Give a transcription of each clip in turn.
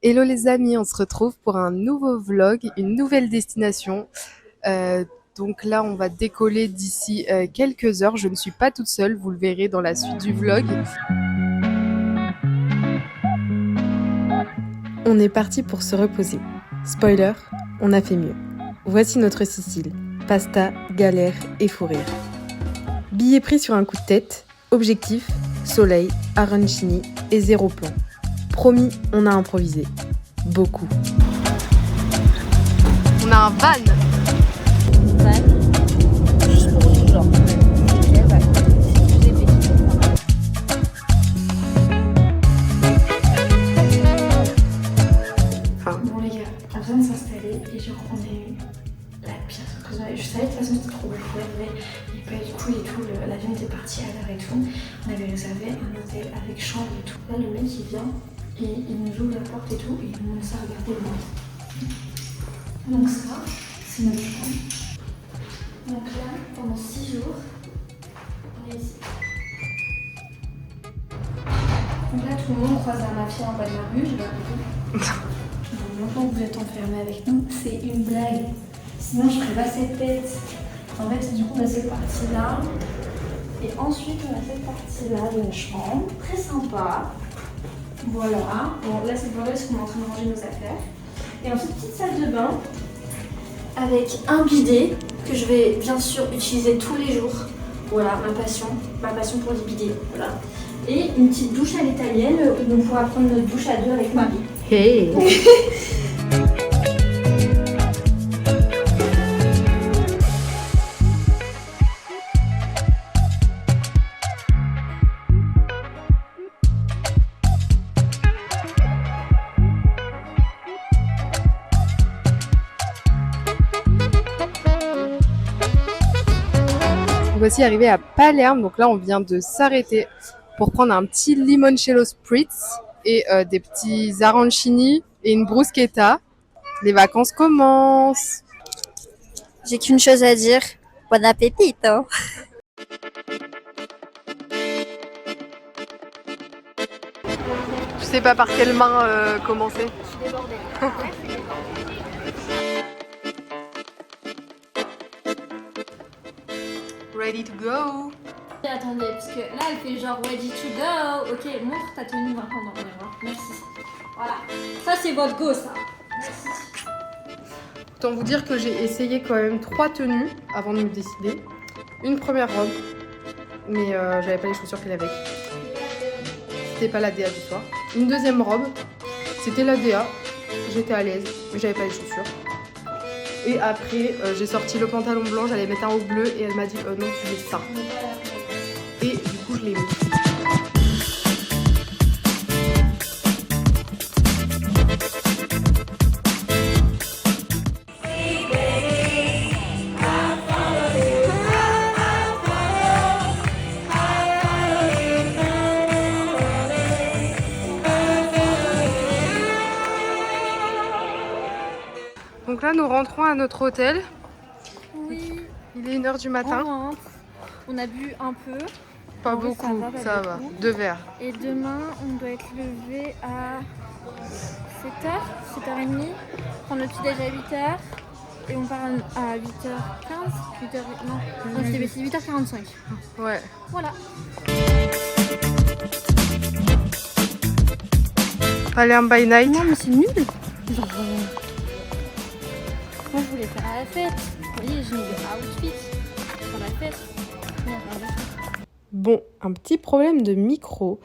Hello les amis, on se retrouve pour un nouveau vlog, une nouvelle destination. Euh, donc là, on va décoller d'ici quelques heures. Je ne suis pas toute seule, vous le verrez dans la suite du vlog. On est parti pour se reposer. Spoiler, on a fait mieux. Voici notre Sicile. Pasta, galère et fou rire. Billet pris sur un coup de tête. Objectif, soleil, arancini et zéro plan. Promis, on a improvisé. Beaucoup. On a un van. Juste pour nous, genre. Ok, bah, c'est plus épais. Bon les gars, on vient de s'installer et genre on a eu la pire surprise. Je savais de toute façon c'était trop beau, il n'y avait pas du coup et tout, l'avion était parti à l'heure et tout. On avait réservé un hôtel avec chambre et tout. Là le mec il vient et il nous ouvre la porte et tout et il nous montre ça, regardez le monde. Donc ça, c'est notre chambre. Donc là, pendant 6 jours, on est ici. Donc là tout le monde croise la mafia en bas de la rue, j'ai pas compris. Maintenant que vous êtes enfermés avec nous, c'est une blague. Sinon, je ferais pas cette tête. En fait, du coup, on a cette partie-là. Et ensuite, on a cette partie-là de la chambre. Très sympa. Voilà. Bon, là, c'est pour parce qu'on est en train de ranger nos affaires. Et ensuite, petite salle de bain avec un bidet que je vais bien sûr utiliser tous les jours. Voilà, ma passion pour les bidets. Voilà. Et une petite douche à l'italienne où on pourra prendre notre douche à deux avec Marie. Hey. Voici arrivé à Palerme, donc là on vient de s'arrêter pour prendre un petit limoncello spritz et des petits arancini et une bruschetta. Les vacances commencent. J'ai qu'une chose à dire, bon appétit hein. Je sais pas par quelle main commencer. Je suis débordée. Ready to go. Attendez, parce que là elle fait genre ready to go. Ok, montre ta tenue maintenant dans le miroir. Merci. Voilà. Ça c'est votre go ça. Merci. Autant vous dire que j'ai essayé quand même 3 tenues avant de me décider. Une première robe, mais j'avais pas les chaussures qui avec. C'était pas la DA du soir. Une deuxième robe, c'était la DA. J'étais à l'aise, mais j'avais pas les chaussures. Et après, j'ai sorti le pantalon blanc, j'allais mettre un haut bleu et elle m'a dit non, tu mets ça. Et du coup, je l'ai mis. Donc là, nous rentrons à notre hôtel. Oui. Il est 1h du matin. On rentre. On a bu un peu. Pas En vrai, beaucoup, ça va. beaucoup. 2 verres. Et demain, on doit être levé à 7h, 7h30. Prendre le petit déj à 8h. Et on part à 8h15. 8h... Non, c'est 8h45. Ouais. Voilà. Palerme by night. Non, mais c'est nul. Genre, moi, je voulais faire à la fête. Vous voyez, j'ai mis le outfit pour la fête. Merde, voilà. Bon, un petit problème de micro.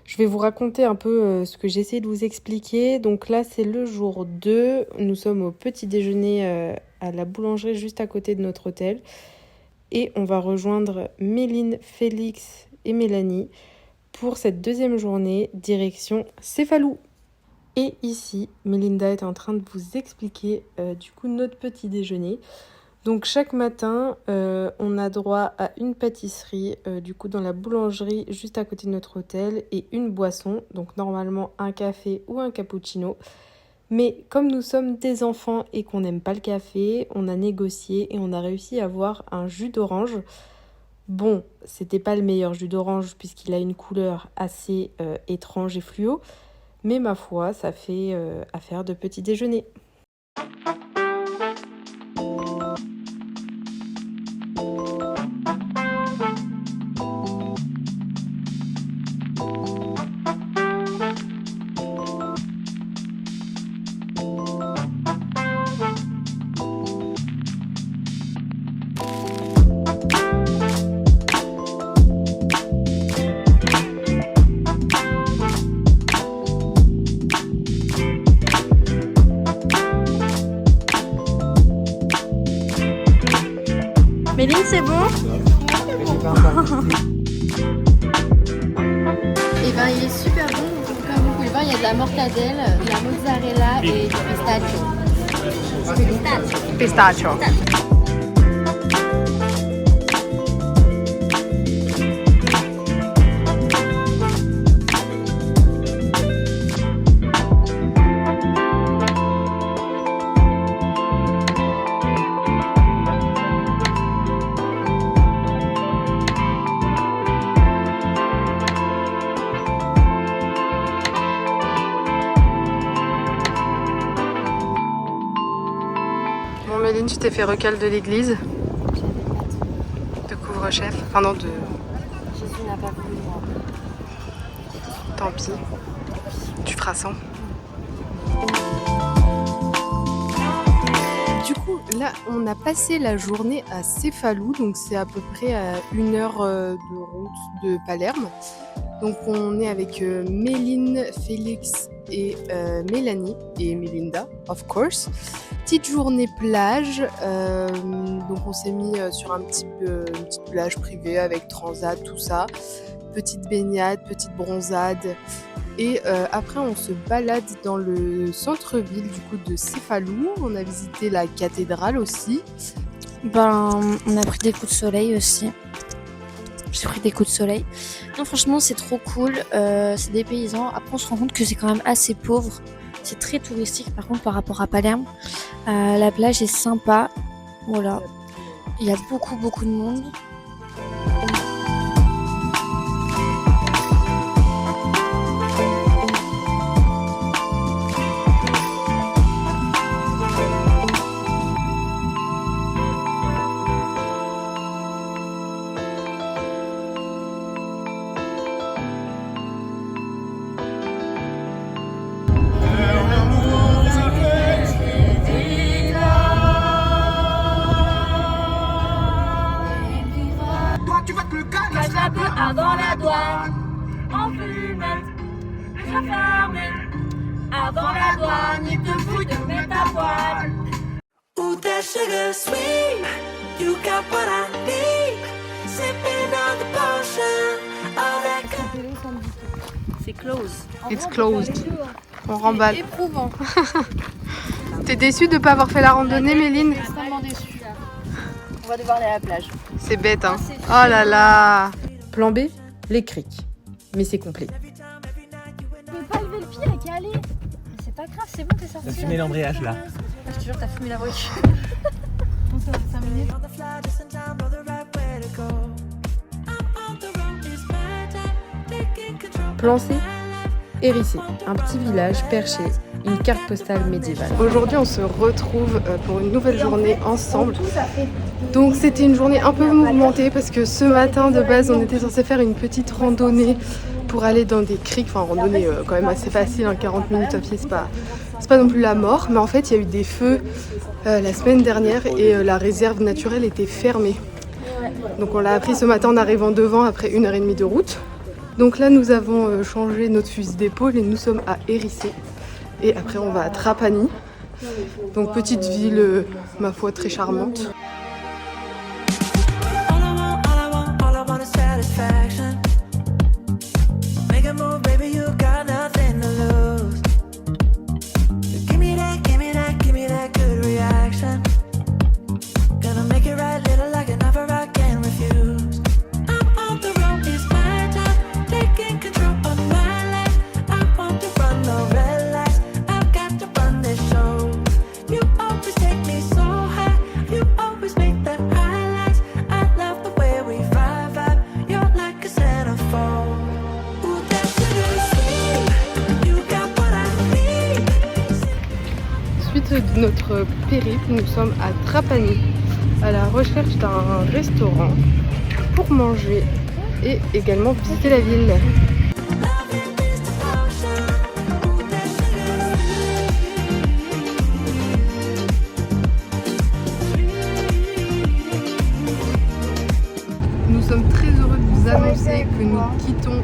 Je vais vous raconter un peu ce que j'ai essayé de vous expliquer. Donc là, c'est le jour 2. Nous sommes au petit déjeuner à la boulangerie juste à côté de notre hôtel. Et on va rejoindre Méline, Félix et Mélanie pour cette deuxième journée, direction Céphalou. Et ici, Mélinda est en train de vous expliquer du coup notre petit déjeuner. Donc chaque matin, on a droit à une pâtisserie du coup dans la boulangerie juste à côté de notre hôtel et une boisson, donc normalement un café ou un cappuccino. Mais comme nous sommes des enfants et qu'on n'aime pas le café, on a négocié et on a réussi à avoir un jus d'orange. Bon, c'était pas le meilleur jus d'orange puisqu'il a une couleur assez étrange et fluo, Mais ma foi, ça fait affaire de petit déjeuner. Méline, c'est bon? Et ben il est super bon, donc comme vous pouvez le voir, il y a de la mortadelle, de la mozzarella et du pistachio. Pistachio. Bon Méline, tu t'es fait recal de l'église? De couvre-chef? Enfin non, de... Jésus n'a pas voulu moi. Tant pis. Tu feras sans. Du coup, là, on a passé la journée à Cefalù, donc c'est à peu près à 1 heure de route de Palerme. Donc on est avec Méline, Félix et Mélanie et Mélinda, of course. Petite journée plage, donc on s'est mis sur une petite plage privée avec transat, tout ça. Petite baignade, petite bronzade. Et après on se balade dans le centre-ville du coup de Cefalù. On a visité la cathédrale aussi. Ben, on a pris des coups de soleil aussi. J'ai pris des coups de soleil. Non, franchement, c'est trop cool. C'est des paysans. Après, on se rend compte que c'est quand même assez pauvre. C'est très touristique, par contre, par rapport à Palerme. La plage est sympa. Voilà. Il y a beaucoup de monde. Avant la douane, en fumette, les yeux fermés. Avant la douane, il te fouille de mettre à poil. Ooh, that sugar sweet, you got what I need. Sipping on the potion, all that good. C'est close. It's closed. On remballe. Éprouvant. T'es déçue de ne pas avoir fait la randonnée, Méline? Extrêmement déçu. On va devoir aller à la plage. C'est bête, hein? Oh là là! Plan B, les criques. Mais c'est complet. Tu peux pas lever le pied et y aller. Mais c'est pas grave, c'est bon, t'es sorti. T'as fumé l'embrayage là. Je te jure, t'as fumé la voiture. Bon, ça fait 5 minutes. Plan C, Hérissé, un petit village perché, une carte postale médiévale. Aujourd'hui, on se retrouve pour une nouvelle journée ensemble. Donc c'était une journée un peu mouvementée parce que ce matin de base, on était censé faire une petite randonnée pour aller dans des criques, enfin randonnée quand même assez facile, hein, 40 minutes à pied, c'est pas non plus la mort, mais en fait il y a eu des feux la semaine dernière et la réserve naturelle était fermée. Donc on l'a appris ce matin en arrivant devant après 1h30 de route. Donc là nous avons changé notre fusil d'épaule et nous sommes à Hérissé. Et après on va à Trapani. Donc petite ville, ma foi, très charmante. You always take me so high. You always suite de notre périple, nous sommes à Trapani, à la recherche d'un restaurant pour manger et également visiter la ville. Nous sommes très heureux de vous annoncer que nous quittons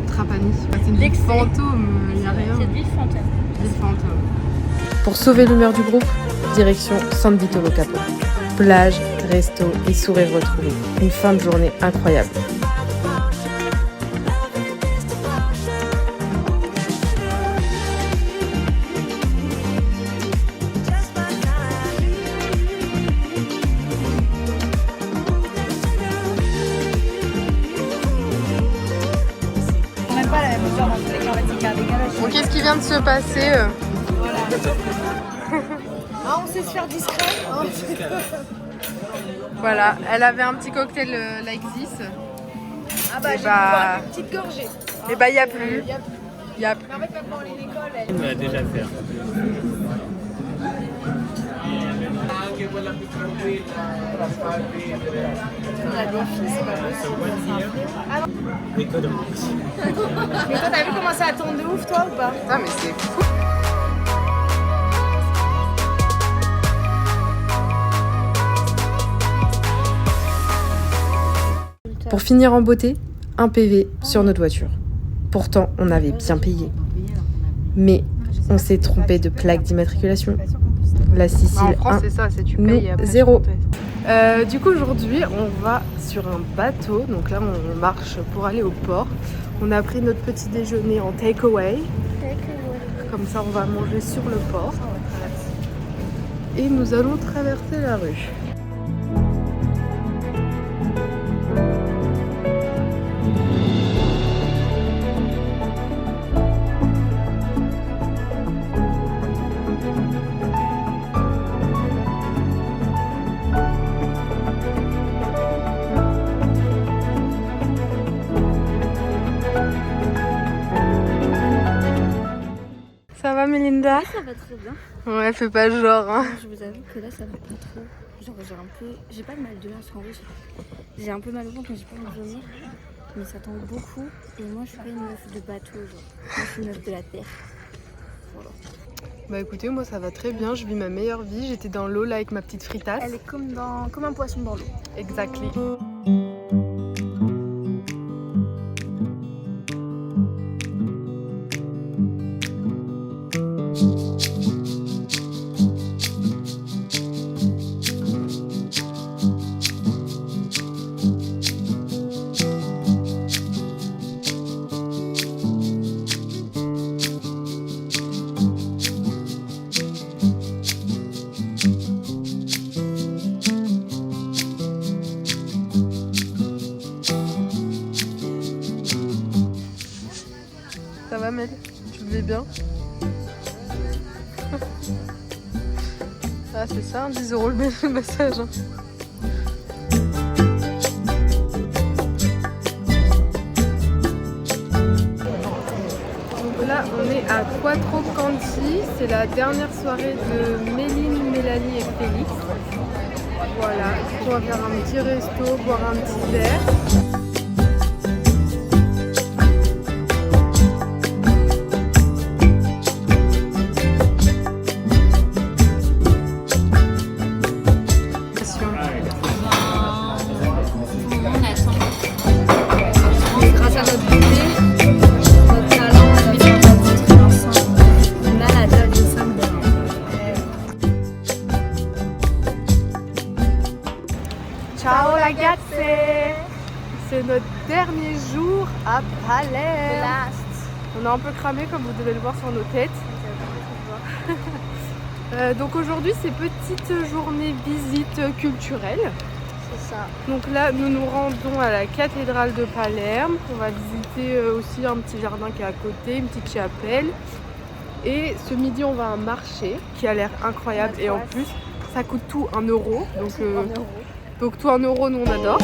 Trapani. C'est une ville fantôme, il n'y a rien. C'est ville fantôme. Ville fantôme. Pour sauver l'humeur du groupe, direction San Vito Lo Capo. Plage, resto et sourire retrouvé. Une fin de journée incroyable. Bon, qu'est-ce qui vient de se passer On sait se faire discret. Voilà, elle avait un petit cocktail like this. Ah bah, Et j'ai bah- une petite gorgée. Et bah, il n'y a plus. Y a plus. En fait, même quand on est à l'école, elle... On l'a déjà fait. Mais toi, t'as vu comment ça attend de ouf, toi, ou pas? Putain, mais c'est fou. Pour finir en beauté, un PV sur notre voiture. Pourtant, on avait bien payé. Mais on s'est trompé de plaque d'immatriculation. La Sicile 1, c'est ça, c'est tu nous payes et après 0. tu Du coup, aujourd'hui, on va sur un bateau. Donc là, on marche pour aller au port. On a pris notre petit déjeuner en takeaway. Comme ça, on va manger sur le port. Et nous allons traverser la rue. Ça va, Mélinda? Ça va très bien. Ouais, fais pas genre, hein. Je vous avoue que là ça va pas trop. Genre j'ai pas de mal de là, parce qu'en vrai j'ai un peu mal au ventre mais j'ai pas envie de vomir. Mais ça tombe beaucoup et moi je suis pas une meuf de bateau, genre. Moi je suis une meuf de la terre. Voilà. Bah écoutez, moi ça va très bien, je vis ma meilleure vie. J'étais dans l'eau là avec ma petite fritasse. Elle est comme un poisson dans l'eau. Exactly. Ça va, Mel? Tu le vis bien? Ah, c'est ça, 10 € le massage. Hein. Donc là, on est à Quattro Canti. C'est la dernière soirée de Méline, Mélanie et Félix. Voilà, on va faire un petit resto, boire un petit verre. Grâce à notre beauté, notre talent, notre envie ensemble, on a la table de 5 Ciao ragazze! C'est notre dernier jour à Palerme. On a un peu cramé comme vous devez le voir sur nos têtes. Donc aujourd'hui c'est petite journée visite culturelle. C'est ça. Donc là nous nous rendons à la cathédrale de Palerme. On va visiter aussi un petit jardin qui est à côté, une petite chapelle. Et ce midi on va à un marché qui a l'air incroyable et en plus ça coûte tout 1 €. Donc tout 1 €, nous on adore.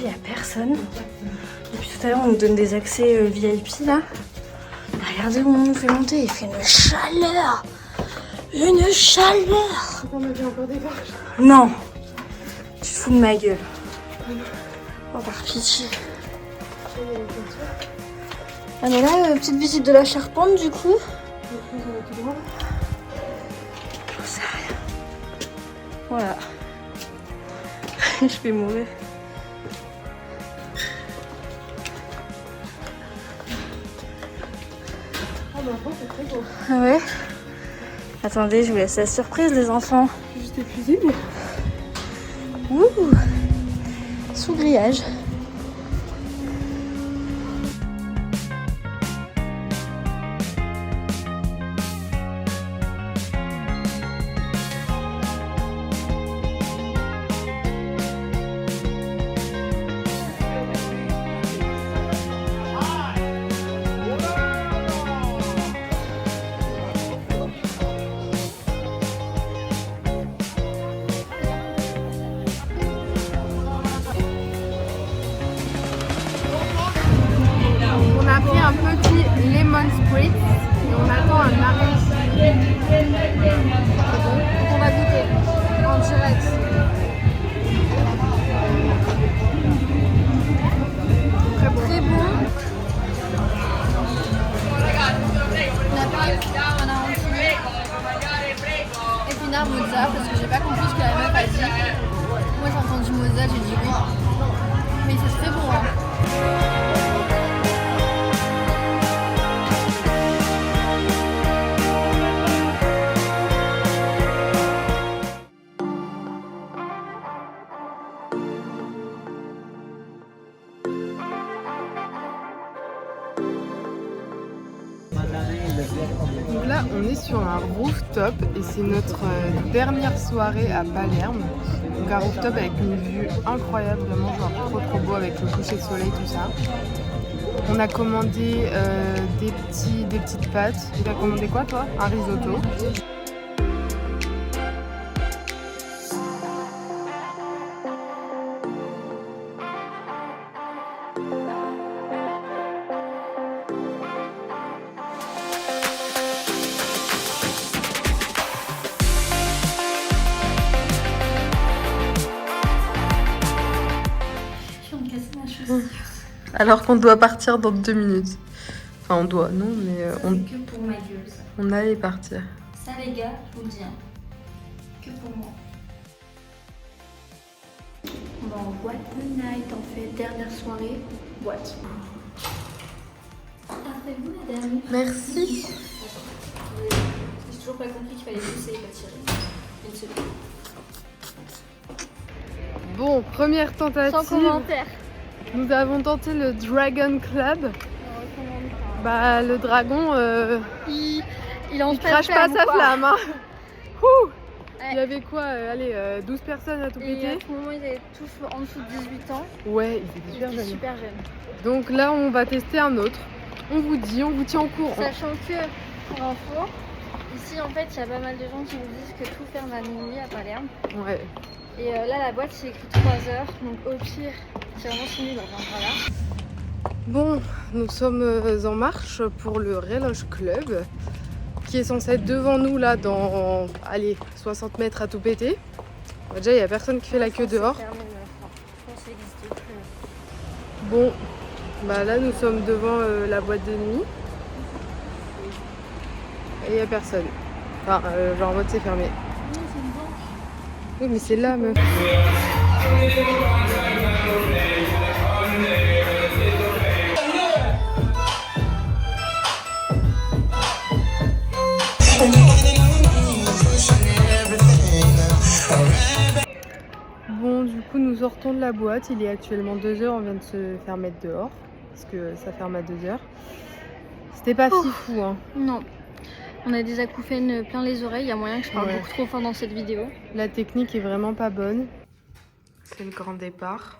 il n'y a personne. Depuis tout à l'heure, on nous donne des accès VIP là. Regardez où on nous fait monter, il fait une chaleur. Une chaleur. On a vu encore des gorges. Non, tu te fous de ma gueule. Oh, par pitié. Ah mais là, petite visite de la charpente du coup. J'en sais rien. Voilà. Je vais mourir. Ah bah c'est très beau. Ah ouais. Attendez, je vous laisse la surprise les enfants. Je suis juste épuisée mais... Ouh. Sous grillage. On a pris un petit lemon spritz et on attend un arrêt. On va goûter en direct. Très bon. Très bon. On a pris un arrondini. Épinard mozza parce que j'ai pas compris ce que la meuf a dit. Moi j'ai entendu mozza, j'ai dit oui. Mais c'est très bon. Hein. Donc là, on est sur un rooftop et c'est notre dernière soirée à Palerme. Donc un rooftop avec une vue incroyable, vraiment genre trop beau avec le coucher de soleil, tout ça. On a commandé des petites pâtes. Tu as commandé quoi toi? Un risotto. Alors qu'on doit partir dans 2 minutes. Enfin, on doit, non, mais C'est que pour ma gueule ça. on allait partir. Ça les gars, je vous le dis. Hein. Que pour moi. On va en boîte de night en fait. Dernière soirée. Boîte. Après vous madame. Merci. J'ai toujours pas compris qu'il fallait pousser et pas tirer. Une seconde. Bon, première tentative. Sans commentaire. Nous avons tenté le Dragon Club. Bah, le dragon, Il il crache pas sa flamme. Hein. Ouh. Ouais. Il y avait quoi 12 personnes à tout Et péter. à ce moment, ils étaient tous en dessous de 18 ans. Ouais, ils étaient Ils super étaient jeunes. super jeunes. Donc là, on va tester un autre. On vous dit, on vous tient au courant. Sachant que, pour info, ici en fait, il y a pas mal de gens qui nous disent que tout ferme à minuit à Palerme. Ouais. Et là, la boîte, c'est écrit 3 heures. Donc au pire, si vraiment c'est nul, on reviendra là. Bon, nous sommes en marche pour le Reloge Club qui est censé être devant nous là dans, allez, 60 mètres à tout péter. Bah, déjà, il n'y a personne qui fait la queue dehors. Je pense que ça existait plus. Bon, bah là, nous sommes devant la boîte de nuit. Et il n'y a personne. Enfin, genre en mode c'est fermé. Oui, mais c'est là, meuf. Bon, du coup, nous sortons de la boîte. Il est actuellement 2h. On vient de se faire mettre dehors. Parce que ça ferme à 2h. C'était pas fifou, hein. Non. On a des acouphènes plein les oreilles. Il y a moyen que je parle Ouais. beaucoup trop fort dans cette vidéo. La technique est vraiment pas bonne. C'est le grand départ.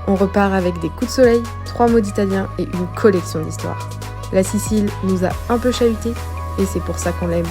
On repart avec des coups de soleil, 3 mots d'italien et une collection d'histoires. La Sicile nous a un peu chahuté et c'est pour ça qu'on l'aime.